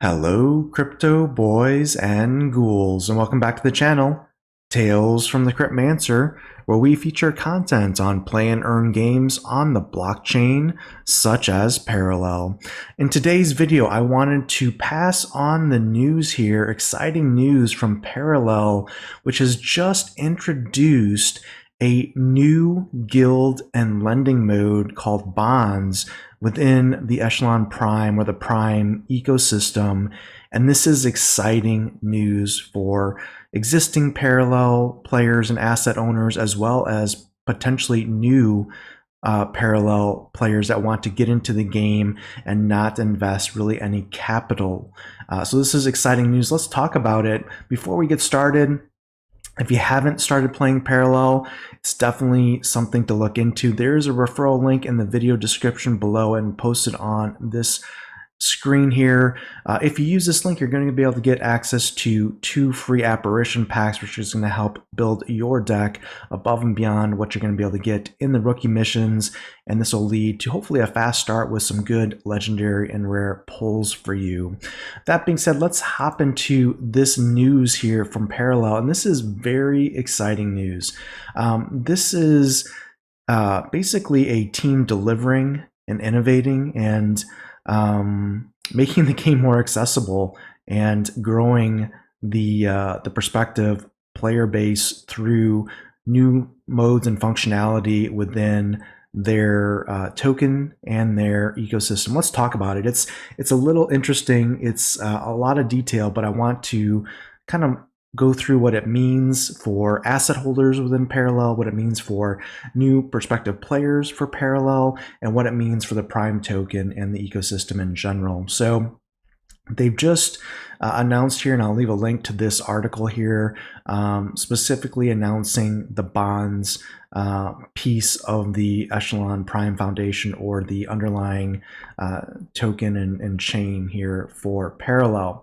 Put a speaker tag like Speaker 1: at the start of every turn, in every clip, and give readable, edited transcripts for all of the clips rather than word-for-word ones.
Speaker 1: Hello, crypto boys and ghouls, and welcome back to the channel, Tales from the Cryptmancer, where we feature content on play and earn games on the blockchain, such as Parallel. In today's video, I wanted to pass on the news here, exciting news from Parallel, which has just introduced a new guild and lending mode called Bonds within the Echelon Prime or the Prime ecosystem. And this is exciting news for existing Parallel players and asset owners, as well as potentially new Parallel players that want to get into the game and not invest really any capital. So this is exciting news. Let's talk about it. Before we get started, if you haven't started playing Parallel, it's definitely something to look into. There's a referral link in the video description below and posted on this screen here. If you use this link, you're going to be able to get access to 2 free apparition packs, which is going to help build your deck above and beyond what you're going to be able to get in the rookie missions. And this will lead to hopefully a fast start with some good legendary and rare pulls for you. That being said, let's hop into this news here from Parallel. And this is very exciting news. This is basically a team delivering and innovating and making the game more accessible and growing the prospective player base through new modes and functionality within their token and their ecosystem. Let's talk about it. It's a little interesting. It's a lot of detail, but I want to kind of go through what it means for asset holders within Parallel, what it means for new prospective players for Parallel, and what it means for the Prime token and the ecosystem in general. So they've just announced here, and I'll leave a link to this article here, specifically announcing the bonds piece of the Echelon Prime Foundation, or the underlying token and chain here for Parallel.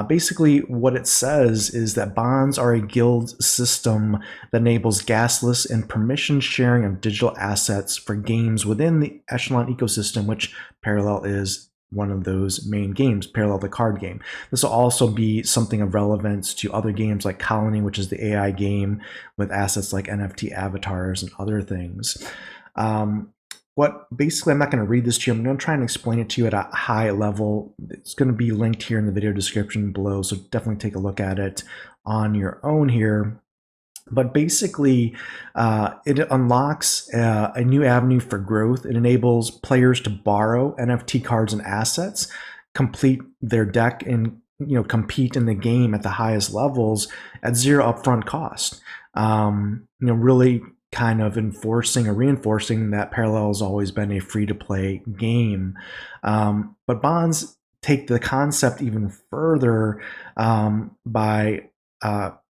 Speaker 1: Basically, what it says is that bonds are a guild system that enables gasless and permission sharing of digital assets for games within the Echelon ecosystem, which Parallel is one of those main games, Parallel the card game. This will also be something of relevance to other games like Colony, which is the AI game with assets like NFT avatars and other things. Basically, I'm not going to read this to you. I'm going to try and explain it to you at a high level. It's going to be linked here in the video description below, so definitely take a look at it on your own here. But basically, it unlocks a new avenue for growth. It enables players to borrow NFT cards and assets, complete their deck, and compete in the game at the highest levels at zero upfront cost. Really kind of enforcing or reinforcing that Parallel has always been a free-to-play game. But bonds take the concept even further by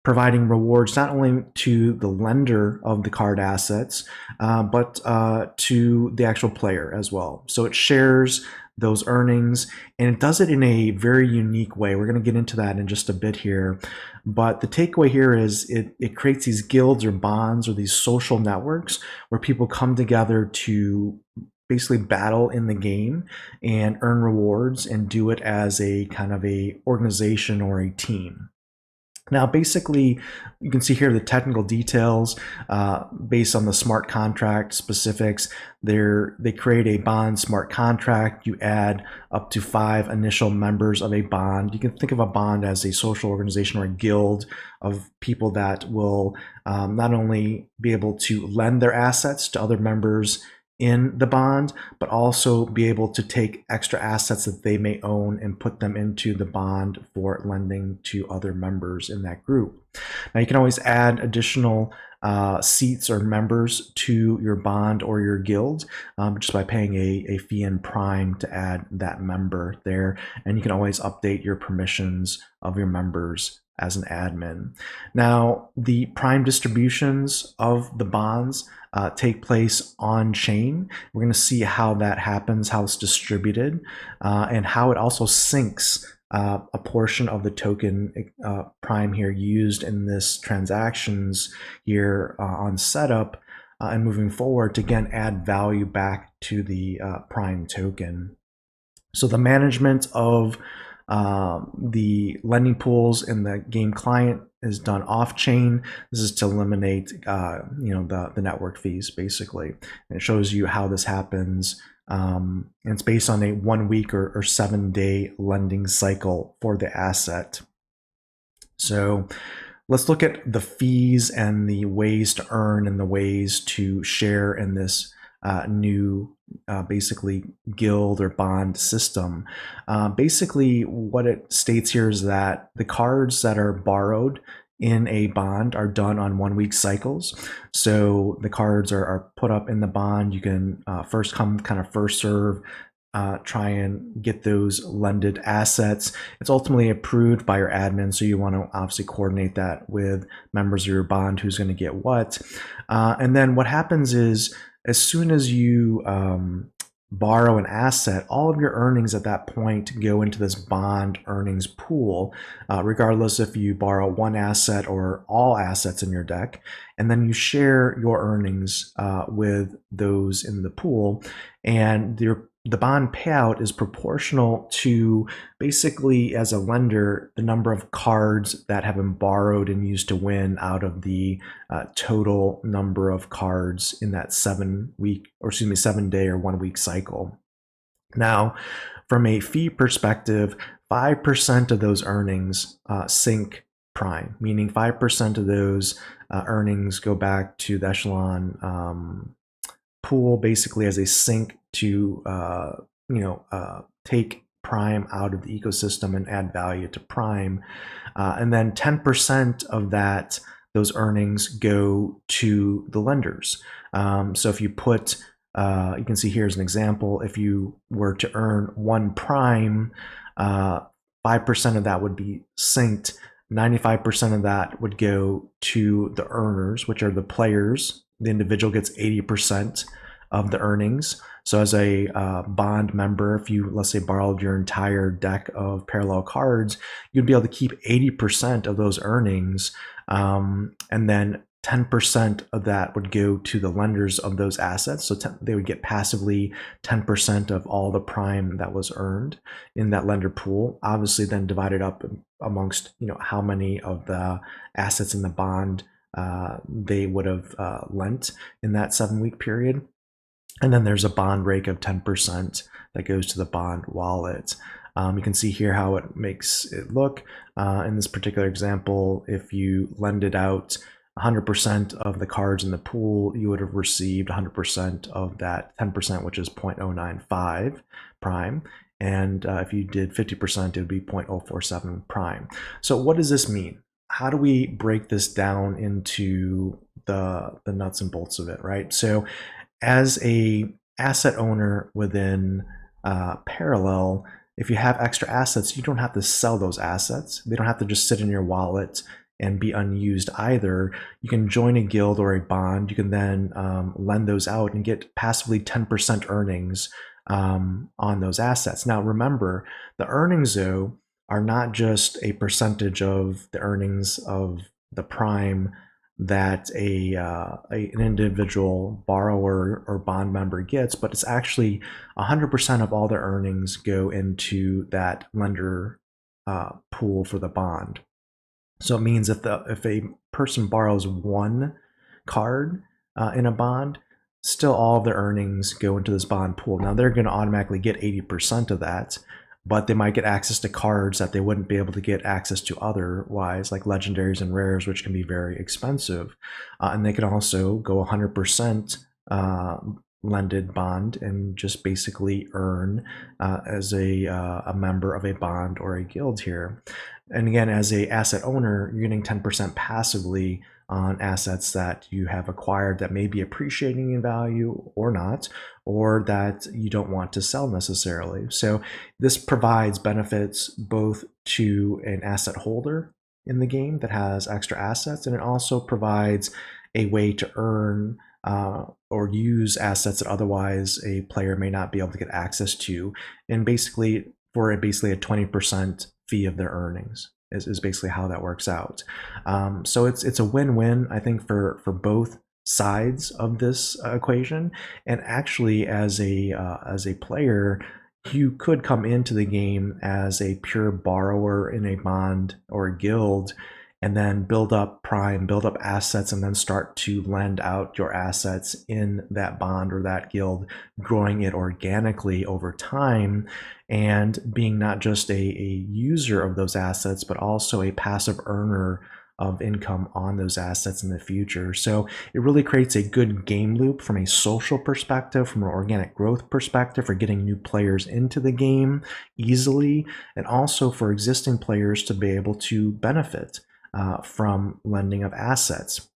Speaker 1: providing rewards not only to the lender of the card assets, but to the actual player as well. So it shares those earnings, and it does it in a very unique way. We're going to get into that in just a bit here. But the takeaway here is it creates these guilds or bonds or these social networks where people come together to basically battle in the game and earn rewards and do it as a kind of a organization or a team. Now, basically, you can see here the technical details based on the smart contract specifics. They create a bond smart contract. You add up to 5 initial members of a bond. You can think of a bond as a social organization or a guild of people that will not only be able to lend their assets to other members in the bond, but also be able to take extra assets that they may own and put them into the bond for lending to other members in that group. Now, you can always add additional seats or members to your bond or your guild just by paying a fee in Prime to add that member there. And you can always update your permissions of your members as an admin. Now, the Prime distributions of the bonds take place on chain. We're going to see how that happens, how it's distributed, and how it also syncs a portion of the token Prime here used in this transactions here on setup and moving forward to again add value back to the Prime token. So the management of The lending pools in the game client is done off chain. This is to eliminate the network fees basically. And it shows you how this happens. And it's based on a 1 week or 7-day lending cycle for the asset. So let's look at the fees and the ways to earn and the ways to share in this new basically guild or bond system. Basically what it states here is that the cards that are borrowed in a bond are done on 1 week cycles. So the cards are put up in the bond. You can first come, kind of first serve, try and get those lended assets. It's ultimately approved by your admin, so you want to obviously coordinate that with members of your bond who's going to get what. And then what happens is, as soon as you borrow an asset, all of your earnings at that point go into this bond earnings pool, regardless if you borrow one asset or all assets in your deck, and then you share your earnings with those in the pool, and the bond payout is proportional to, basically, as a lender, the number of cards that have been borrowed and used to win out of the total number of cards in that 7-day or 1 week cycle. Now, from a fee perspective, 5% of those earnings sink prime, meaning 5% of those earnings go back to the echelon pool, basically as a sink to take prime out of the ecosystem and add value to prime. And then 10% of those earnings go to the lenders. So if you put, you can see here's an example, if you were to earn 1 prime, 5% of that would be synced. 95% of that would go to the earners, which are the players. The individual gets 80% of the earnings. So as a bond member, if you, let's say, borrowed your entire deck of parallel cards, you'd be able to keep 80% of those earnings, and then 10% of that would go to the lenders of those assets. So they would get passively 10% of all the prime that was earned in that lender pool, obviously then divided up amongst how many of the assets in the bond they would have lent in that 7-week period. And then there's a bond rake of 10% that goes to the bond wallet. You can see here how it makes it look. In this particular example, if you lended out 100% of the cards in the pool, you would have received 100% of that 10%, which is 0.095 prime. And if you did 50%, it would be 0.047 prime. So what does this mean? How do we break this down into the nuts and bolts of it, right? So as a asset owner within Parallel, if you have extra assets, you don't have to sell those assets. They don't have to just sit in your wallet and be unused either. You can join a guild or a bond. You can then lend those out and get passively 10% earnings on those assets. Now remember, the earnings though are not just a percentage of the earnings of the prime that an individual borrower or bond member gets, but it's actually 100% of all their earnings go into that lender pool for the bond. So it means if a person borrows 1 card in a bond, still all of their earnings go into this bond pool. Now they're going to automatically get 80% of that, but they might get access to cards that they wouldn't be able to get access to otherwise, like legendaries and rares, which can be very expensive. And they can also go 100% lended bond and just basically earn as a member of a bond or a guild here. And again, as a asset owner, you're getting 10% passively on assets that you have acquired that may be appreciating in value or not, or that you don't want to sell necessarily. So this provides benefits both to an asset holder in the game that has extra assets, and it also provides a way to earn or use assets that otherwise a player may not be able to get access to, and basically for basically a 20% fee of their earnings is basically how that works out. So it's a win-win, I think, for both sides of this equation. And actually, as a player, you could come into the game as a pure borrower in a bond or a guild and then build up prime, build up assets, and then start to lend out your assets in that bond or that guild, growing it organically over time and being not just a user of those assets, but also a passive earner of income on those assets in the future. So it really creates a good game loop from a social perspective, from an organic growth perspective, for getting new players into the game easily, and also for existing players to be able to benefit from lending of assets.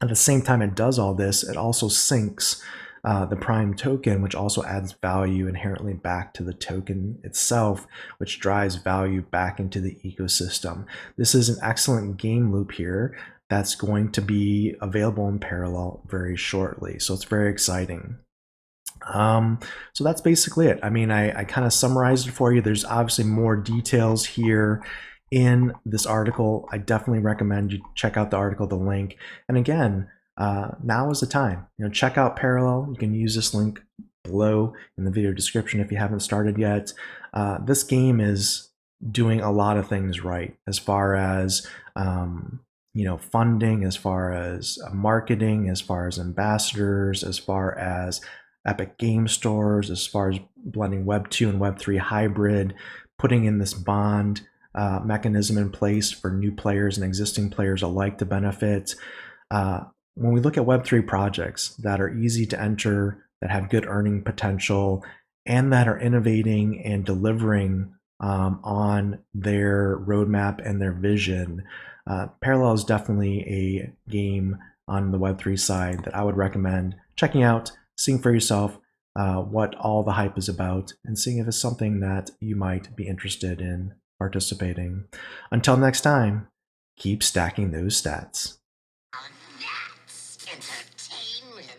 Speaker 1: At the same time it does all this, it also syncs the prime token, which also adds value inherently back to the token itself, which drives value back into the ecosystem. This is an excellent game loop here that's going to be available in parallel very shortly. So it's very exciting. So that's basically it. I mean, I kind of summarized it for you. There's obviously more details here in this article. I definitely recommend you check out the article, the link. And again, now is the time. Check out Parallel. You can use this link below in the video description if you haven't started yet. This game is doing a lot of things right as far as funding, as far as marketing, as far as ambassadors, as far as Epic Game Stores, as far as blending Web 2 and Web 3 hybrid, putting in this bond mechanism in place for new players and existing players alike to benefit. When we look at Web3 projects that are easy to enter, that have good earning potential, and that are innovating and delivering on their roadmap and their vision, Parallel is definitely a game on the Web3 side that I would recommend checking out, seeing for yourself what all the hype is about, and seeing if it's something that you might be interested in participating. Until next time, keep stacking those stats.
Speaker 2: That's entertainment.